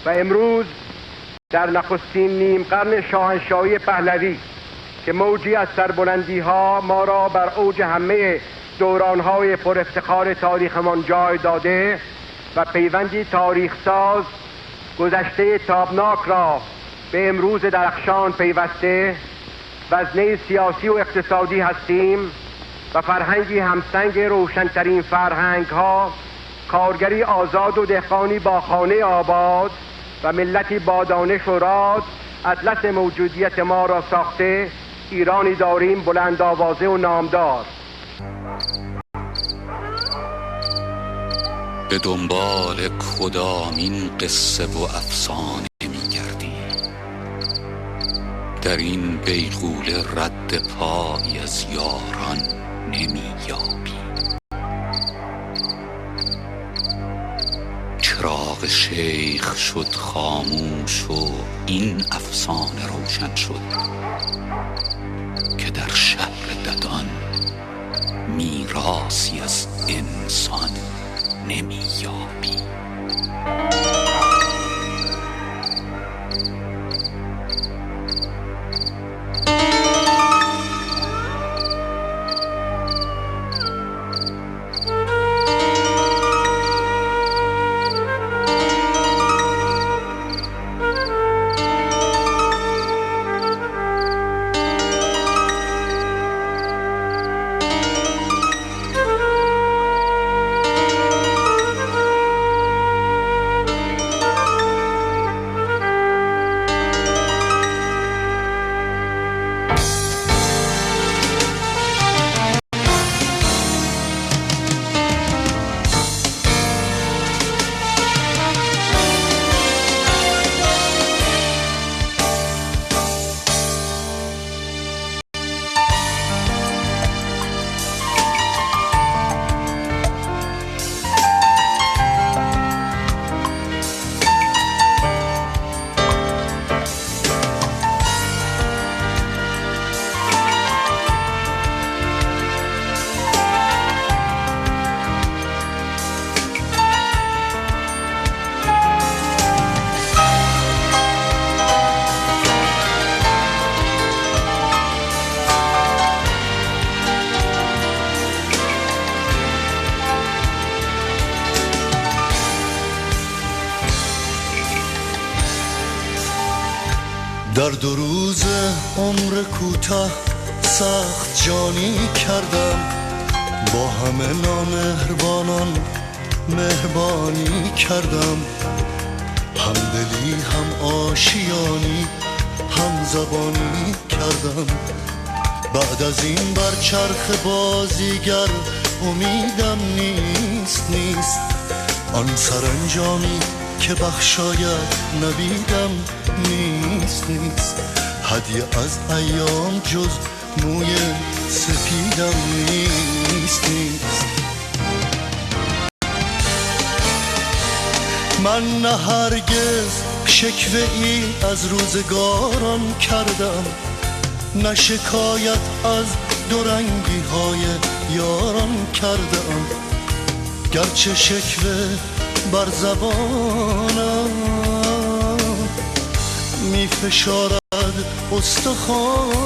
و امروز در نخستین نیم قرن شاهنشاهی پهلوی که موجی از سربلندی‌ها ما را بر اوج همه دوران‌های پر افتخار تاریخمان جای داده و پیوندی تاریخ‌ساز گذشته تابناک را به امروز درخشان پیوسته، وزنه سیاسی و اقتصادی هستیم و فرهنگی همسنگ روشن‌ترین فرهنگ‌ها، کارگری آزاد و دهقانی با خانه آباد و ملتی با دانش و راد اطلس موجودیت ما را ساخته ایرانی داریم بلند آوازه و نامدار. به دنبال کدامین قصه و افسانه می‌گردی؟ در این بیغوله رد پایی از یاران نمی‌یابی. چراغ شیخ شد خاموش و این افسانه روشن شد که در شهر ددان میراثی از انسان نمی‌یابی. در 2 روز عمر کوتاه سخت جانی کردم، با همه نامهربانان مهربانی کردم، هم دلی هم آشیانی هم زبانی کردم. بعد از این بر چرخ بازیگر امیدم نیست آن سرانجامی که بخشاید نویدم نیست هدیه از ایام جز موی سپیدم نیست من نه هرگز شکوه ای از روزگاران کردم، نه شکایت از دورنگی های یاران کردم، گرچه شکوه بر زبانم می فشارد استخوانم.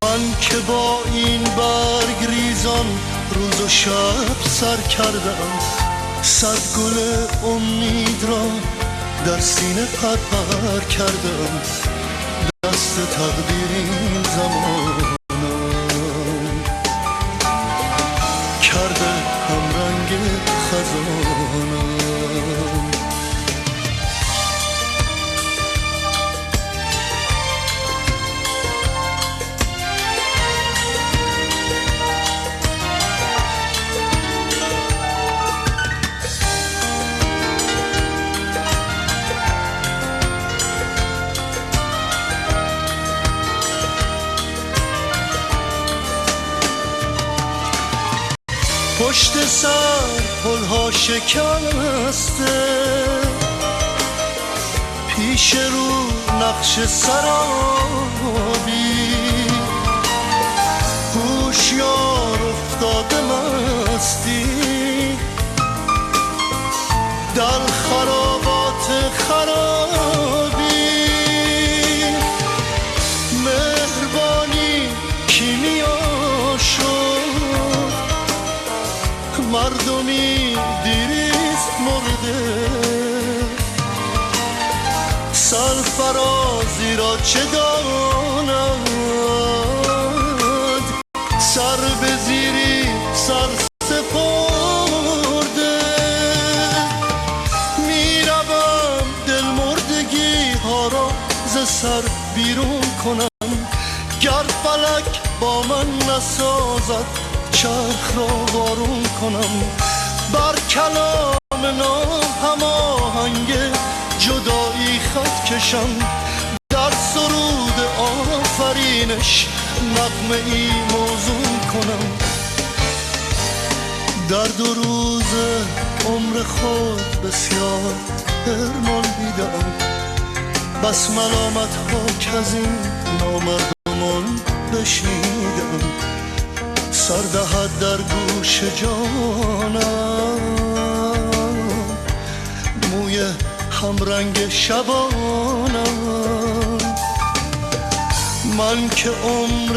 من که با این برگ ریزان روز و شب سر کردم، 100 گل امید را در سینه پرپر کردم، دست تقدیر این زمان کرده همرنگ خزانم. پشت سر پلها شکسته، پیش رو نقش سرابی، هوشیار افتاده مستی، سرازی را چه داند، سر به زیری سر سپرده. میروم دل مردگی ها را ز سر بیرون کنم، گر فلک با من نسازد چرخ را وارون کنم. بر کلام ناهماهنگ جدایی خط کشم، در سرود آفرینش نغمه ای موزون کنم. در 2 روز عمر خود بسیار حرمان دیدم، بس ملامت ها که از این نامردمان بشنیدم. سر دهد در گوش جانم موی همرنگ شبانم. من که عمر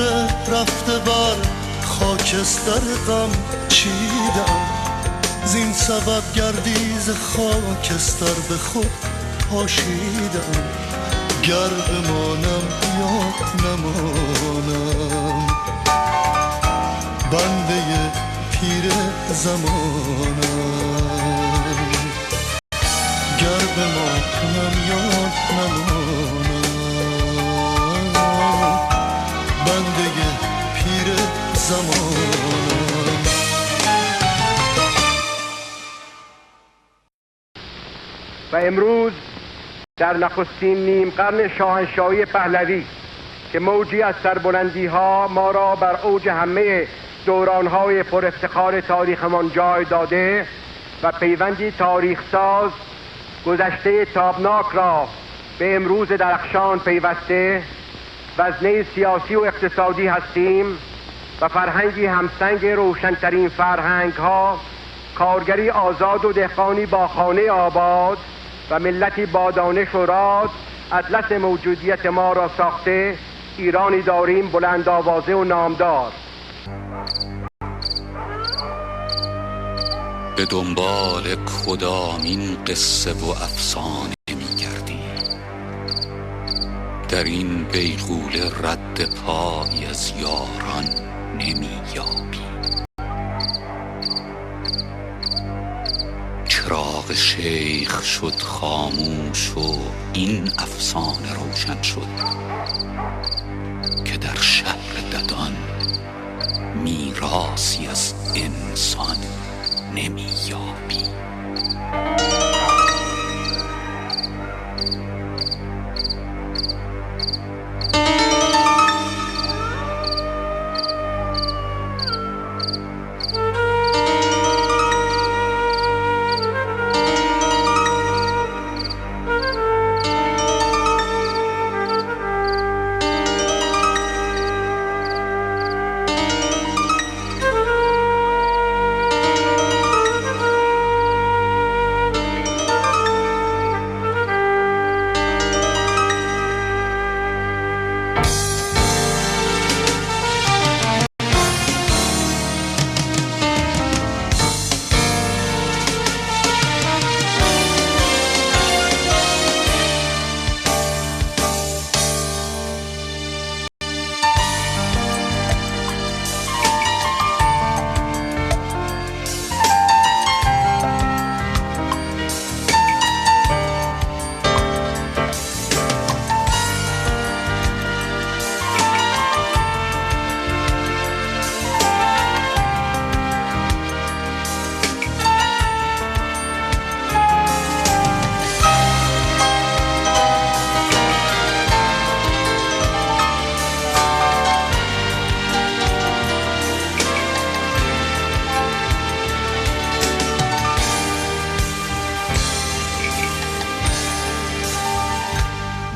رفته بر خاکستر غم چیدم، زین سبب گردیز خاکستر به خود پاشیدم. گر بمانم یا نمانم، بنده پیر زمانم. گر بمانم یا نمانم، بنده پیر زمانم. و امروز در نخستین نیم قرن شاهنشاهی پهلوی که موجی از سربلندی ها ما را بر اوج همه دورانهای پر افتخار تاریخمان جای داده و پیوندی تاریخ ساز گذشته تابناک را به امروز درخشان پیوسته، وزنه سیاسی و اقتصادی هستیم و فرهنگی همسنگ روشنترین فرهنگ ها، کارگری آزاد و دهقانی با خانه آباد و ملتی با دانش و راد اطلس موجودیت ما را ساخته ایرانی داریم بلند آوازه و نامدار. به دنبال کدامین قصه و افسانه می‌گردی؟ در این بیغوله رد پایی از یاران نمی‌یابی. چراغ شیخ شد خاموش و این افسانه روشن شد که در شهر ددان میراثی از انسان نمی‌یابی.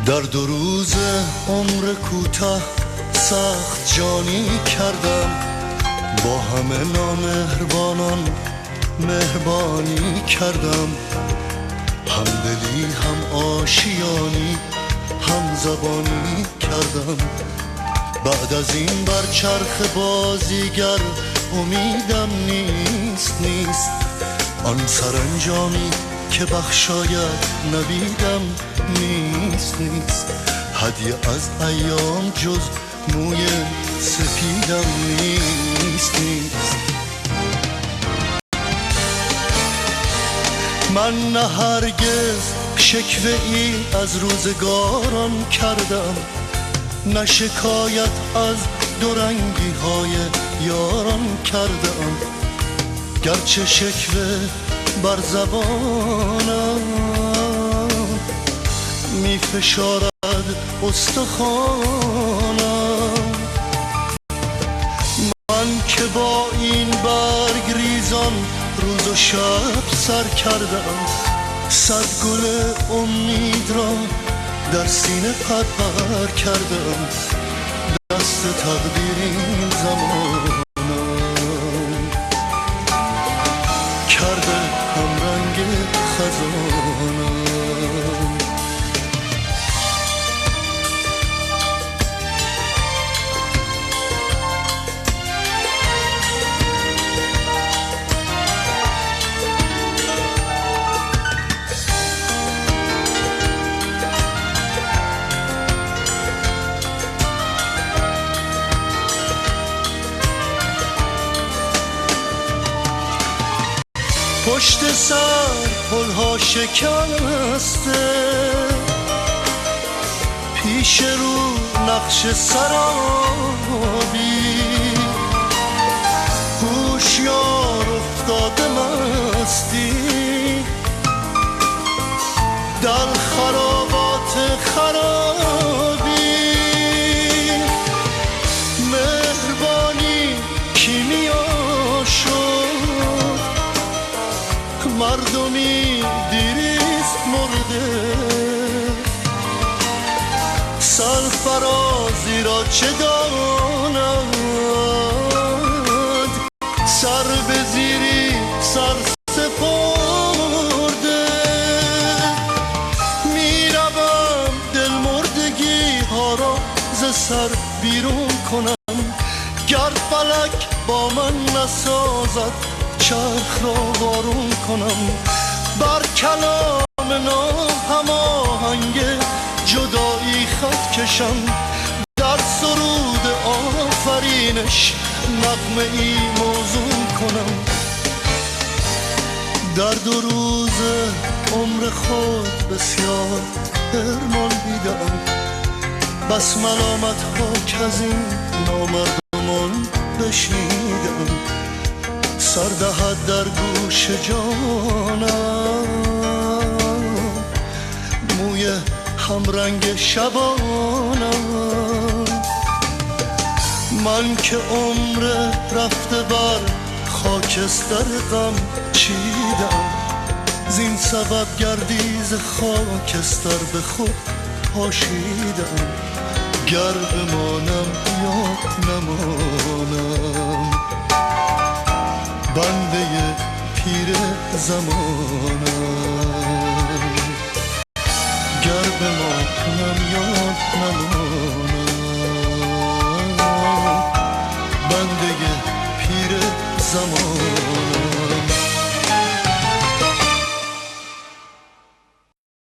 در 2 روز عمر کوتاه سخت جانی کردم، با همه نامهربانان مهربانی کردم. همدلی هم آشیانی هم زبانی کردم. بعد از این بر چرخ بازیگر امیدم نیست آن سرانجامی که بخشاید نبیدم نیست هدیه از ایام جز موی سپیدم نیست من نه هرگز شکوه ای از روزگاران کردم، نه شکایت از دورنگی های یاران کردم، گرچه شکوه بر زبانم می فشارد استخوانم. من که با این برگ ریزان روز و شب سر کردم، صد گل امید را در سینه پرپر کردم، دست تقدیر این زمانم کرده همرنگ خزانم. پشت سر پلها شکسته، پیش رو نقش سرابی، هوشیار افتاده مستی در خرابات خرابی. مهربانی کیمیا شد، مردمی دیریست مرده، سرفرازی را چه داند، سر به زیری سر سپرده. میروم دل مردگی ها را ز سر بیرون کنم، گر فلک با من نسازد چرخ را وارون کنم، بر کلام ناهماهنگ جدایی خط کشم، در سرود آفرینش نغمه ای موزون کنم. در 2 روز عمر خود بسیار حرمان دیدم، بس ملامت ها که از این نامردمان بشنیدم، سر دهد در گوش جانم موی همرنگ شبانم. من که عمر رفته بر خاکستر غم چیدم، زین سبب گردیز خاکستر به خود پاشیدم، گر بمانم یا نمانم بنده پیر زمانم.